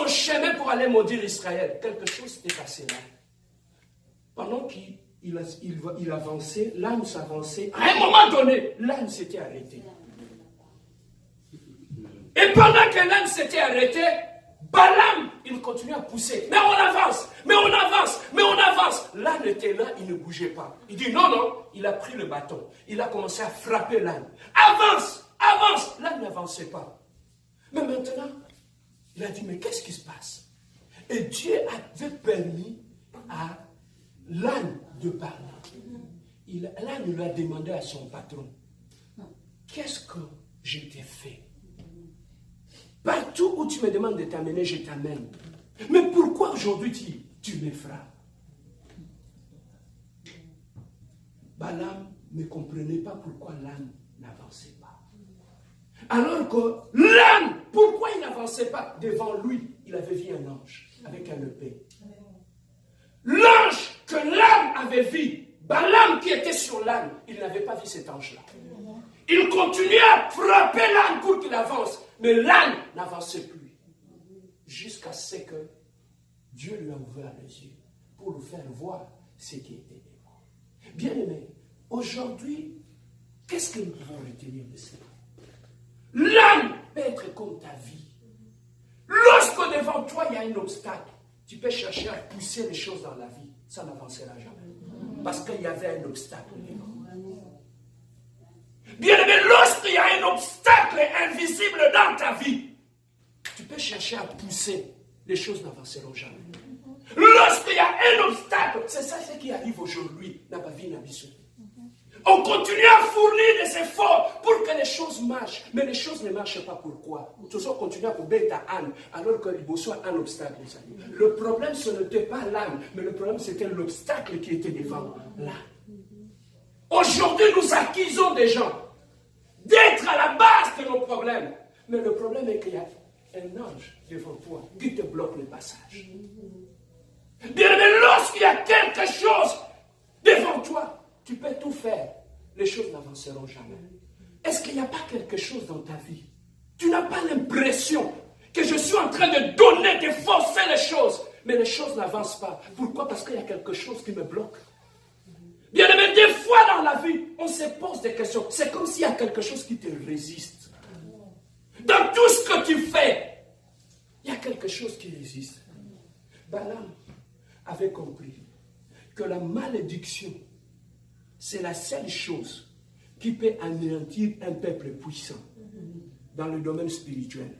son chemin pour aller maudire Israël, quelque chose s'était passé là. Pendant qu'il avançait, l'âne s'avançait. À un moment donné, l'âne s'était arrêté. Et pendant que l'âne s'était arrêté, Balaam, il continuait à pousser. Mais on avance, mais on avance, mais on avance. L'âne était là, il ne bougeait pas. Il dit non, non, il a pris le bâton. Il a commencé à frapper l'âne. Avance, avance. L'âne n'avançait pas. Mais maintenant, il a dit, mais qu'est-ce qui se passe? Et Dieu avait permis à l'âne de parler. L'âne lui a demandé à son patron, qu'est-ce que je t'ai fait? Partout où tu me demandes de t'amener, je t'amène. Mais pourquoi aujourd'hui tu me frappes? Balaam ne comprenait pas pourquoi l'âne n'avançait pas. Alors que l'âne, pourquoi il n'avançait pas? Devant lui, il avait vu un ange avec un épée. L'ange que l'âne avait vu, Balaam qui était sur l'âne, il n'avait pas vu cet ange-là. Il continuait à frapper l'âne pour qu'il avance, mais l'âne n'avançait plus. Jusqu'à ce que Dieu lui a ouvert les yeux pour lui faire voir ce qui était devant. Bien aimé, aujourd'hui, qu'est-ce que nous pouvons retenir de cela? L'âne peut être comme ta vie. Lorsque devant toi il y a un obstacle, tu peux chercher à pousser les choses dans la vie, ça n'avancera jamais. Parce qu'il y avait un obstacle devant. Bien aimé, lorsqu'il y a un obstacle invisible dans ta vie, tu peux chercher à pousser, les choses n'avanceront jamais. Lorsqu'il y a un obstacle, c'est ça ce qui arrive aujourd'hui dans ma vie, Nabiso. On continue à fournir des efforts pour que les choses marchent, mais les choses ne marchent pas. Pourquoi? Tout ça continue à couper ta âne, alors qu'il reçoit un obstacle. Le problème, ce n'était pas l'âne, mais le problème, c'était l'obstacle qui était devant l'âne. Aujourd'hui, nous accusons des gens d'être à la base de nos problèmes. Mais le problème est qu'il y a un ange devant toi qui te bloque le passage. Bien aimé, lorsqu'il y a quelque chose devant toi, tu peux tout faire. Les choses n'avanceront jamais. Est-ce qu'il n'y a pas quelque chose dans ta vie? Tu n'as pas l'impression que je suis en train de donner, de forcer les choses, mais les choses n'avancent pas. Pourquoi? Parce qu'il y a quelque chose qui me bloque. Bien aimé, des fois dans la vie, on se pose des questions. C'est comme s'il y a quelque chose qui te résiste. Dans tout ce que tu fais, il y a quelque chose qui résiste. Balaam avait compris que la malédiction, c'est la seule chose qui peut anéantir un peuple puissant dans le domaine spirituel.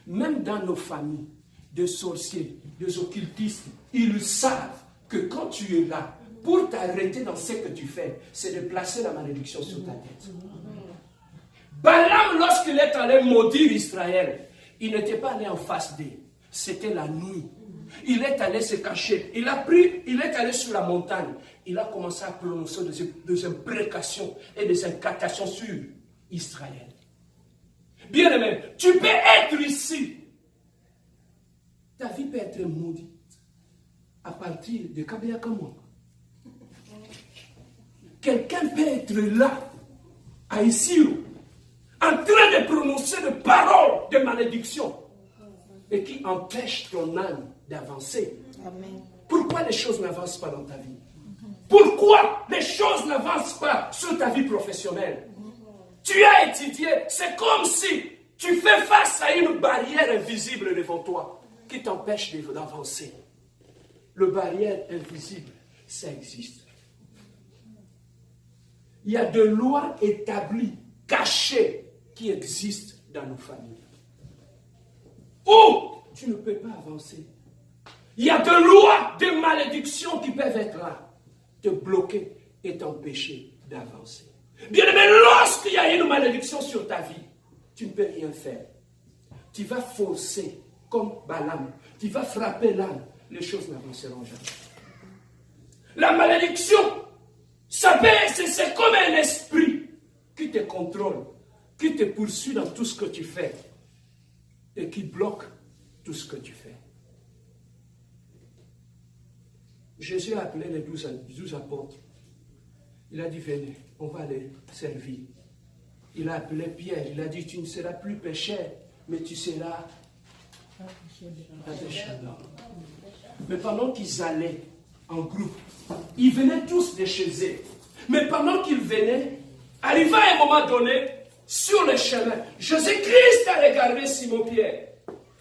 Même dans nos familles, des sorciers, des occultistes, ils savent que quand tu es là, pour t'arrêter dans ce que tu fais, c'est de placer la malédiction sur ta tête. Balaam, lorsqu'il est allé maudire Israël, il n'était pas allé en face d'eux. C'était la nuit. Il est allé se cacher. Il est allé sur la montagne. Il a commencé à prononcer des imprécations et des incantations sur Israël. Bien aimé, tu peux être ici. Ta vie peut être maudite à partir de Kabeyakamon. Quelqu'un peut être là, à Isiro, en train de prononcer des paroles de malédiction et qui empêche ton âme d'avancer. Amen. Pourquoi les choses n'avancent pas dans ta vie? Pourquoi les choses n'avancent pas sur ta vie professionnelle? Tu as étudié, c'est comme si tu fais face à une barrière invisible devant toi qui t'empêche d'avancer. Le barrière invisible, ça existe. Il y a des lois établies, cachées, qui existent dans nos familles. Où tu ne peux pas avancer. Il y a des lois, des malédictions qui peuvent être là, te bloquer et t'empêcher d'avancer. Bien aimé, lorsqu'il y a une malédiction sur ta vie, tu ne peux rien faire. Tu vas forcer, comme Balaam, tu vas frapper l'âme, les choses n'avanceront jamais. La malédiction, c'est comme un esprit qui te contrôle, qui te poursuit dans tout ce que tu fais et qui bloque tout ce que tu fais. Jésus a appelé les 12 apôtres. Il a dit, venez, on va les servir. Il a appelé Pierre, il a dit, tu ne seras plus pécheur, mais tu seras Pas de chaleur. Mais pendant qu'ils allaient en groupe, ils venaient tous de chez eux. Mais pendant qu'ils venaient, arriva à un moment donné, sur le chemin, Jésus-Christ a regardé Simon-Pierre.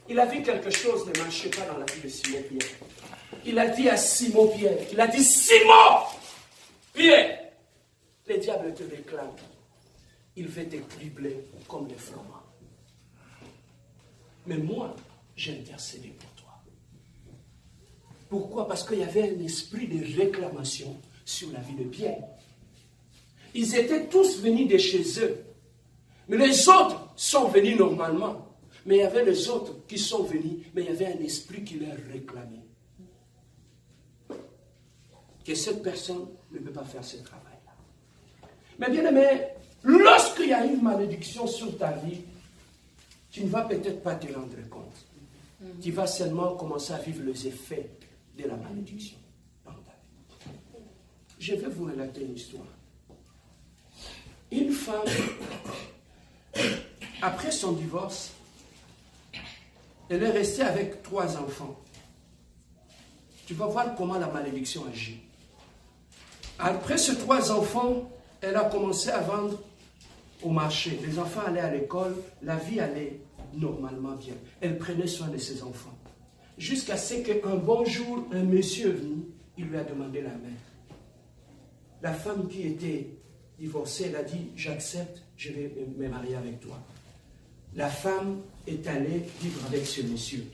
Il a vu quelque chose ne marchait pas dans la vie de Simon-Pierre. Il a dit à Simon-Pierre, il a dit, Simon-Pierre, le diable te réclame. Il veut te cribler comme des fromages. Mais moi, j'ai intercédé pour toi. Pourquoi? Parce qu'il y avait un esprit de réclamation sur la vie de Pierre. Ils étaient tous venus de chez eux. Mais les autres sont venus normalement. Mais il y avait les autres qui sont venus, mais il y avait un esprit qui leur réclamait. Que cette personne ne peut pas faire ce travail-là. Mais bien aimé, lorsqu'il y a une malédiction sur ta vie, tu ne vas peut-être pas te rendre compte. Tu vas seulement commencer à vivre les effets de la malédiction dans ta vie. Je vais vous relater une histoire. Une femme, après son divorce, elle est restée avec 3 enfants. Tu vas voir comment la malédiction agit. Après ces 3 enfants, elle a commencé à vendre au marché. Les enfants allaient à l'école, la vie allait normalement bien. Elle prenait soin de ses enfants. Jusqu'à ce qu'un bon jour, un monsieur est venu, il lui a demandé la main. La femme qui était divorcée, elle a dit, j'accepte, je vais me marier avec toi. La femme est allée vivre avec ce monsieur.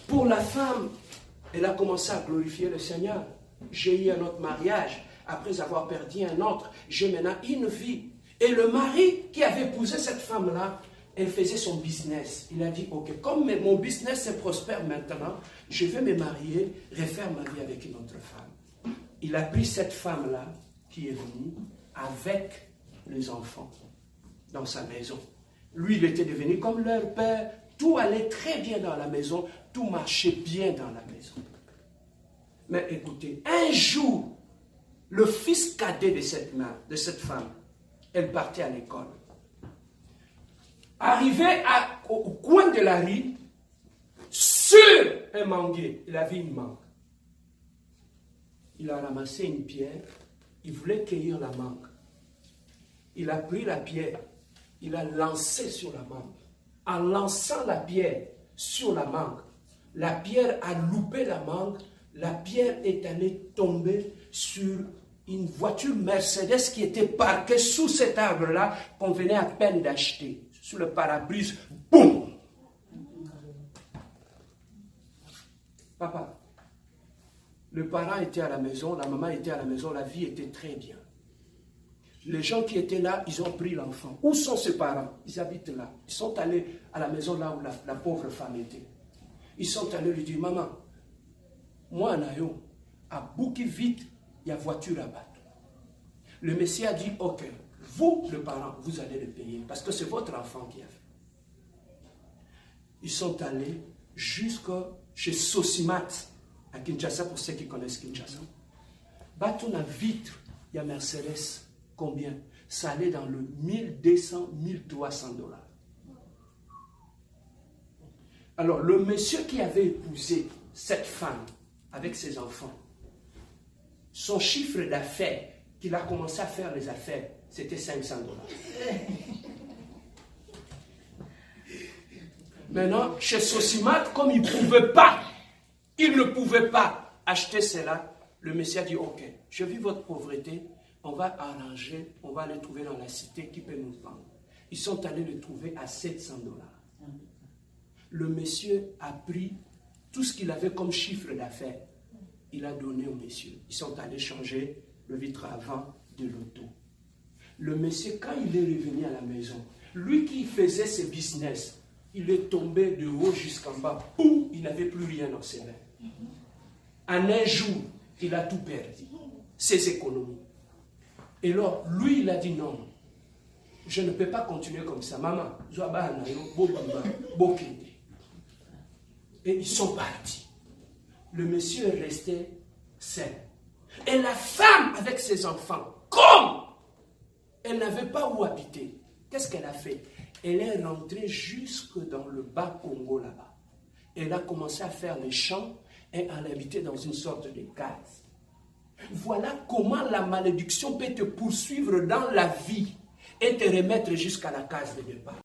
Pour la femme, elle a commencé à glorifier le Seigneur. J'ai eu un autre mariage. Après avoir perdu un autre, j'ai maintenant une vie. Et le mari qui avait épousé cette femme-là, elle faisait son business. Il a dit, ok, comme mon business est prospère maintenant, je vais me marier, refaire ma vie avec une autre femme. Il a pris cette femme-là qui est venue avec les enfants dans sa maison. Lui, il était devenu comme leur père. Tout allait très bien dans la maison. Tout marchait bien dans la maison. Mais écoutez, un jour, le fils cadet de cette femme, elle partait à l'école. Arrivé au coin de la rue, sur un manguier, il avait une mangue. Il a ramassé une pierre, il voulait cueillir la mangue. Il a pris la pierre, il a lancé sur la mangue. En lançant la pierre sur la mangue, la pierre a loupé la mangue, la pierre est allée tomber sur une voiture Mercedes qui était parquée sous cet arbre-là qu'on venait à peine d'acheter. Sous le pare-brise, boum! Papa, le parent était à la maison, la maman était à la maison, la vie était très bien. Les gens qui étaient là, ils ont pris l'enfant. Où sont ses parents? Ils habitent là. Ils sont allés à la maison là où la pauvre femme était. Ils sont allés lui dire, maman, moi, Nayo, à Bouki vite, il y a voiture à battre. Le Messie a dit, ok, vous, le parent, vous allez le payer, parce que c'est votre enfant qui a fait. Ils sont allés jusque chez Sosimat, à Kinshasa, pour ceux qui connaissent Kinshasa. Batuna vite, il y a Mercedes. Combien? Ça allait dans le 1200, 1300 $. Alors, le monsieur qui avait épousé cette femme avec ses enfants, son chiffre d'affaires, qu'il a commencé à faire les affaires, c'était 500 $. Maintenant, chez Sosimat, comme il ne pouvait pas acheter cela, le monsieur a dit, ok, je vis votre pauvreté, on va arranger, on va les trouver dans la cité qui peut nous vendre. Ils sont allés le trouver à 700 $. Le monsieur a pris tout ce qu'il avait comme chiffre d'affaires. Il a donné au monsieur. Ils sont allés changer le vitre avant de l'auto. Le monsieur, quand il est revenu à la maison, lui qui faisait ses business, il est tombé de haut jusqu'en bas. Boum, il n'avait plus rien dans ses mains. En un jour, il a tout perdu. Ses économies. Et alors, lui, il a dit non. Je ne peux pas continuer comme ça. Maman, et ils sont partis. Le monsieur est resté seul. Et la femme avec ses enfants, comme elle n'avait pas où habiter, qu'est-ce qu'elle a fait? Elle est rentrée jusque dans le bas Congo là-bas. elle a commencé à faire les champs et à l'habiter dans une sorte de case. Voilà comment la malédiction peut te poursuivre dans la vie et te remettre jusqu'à la case de départ.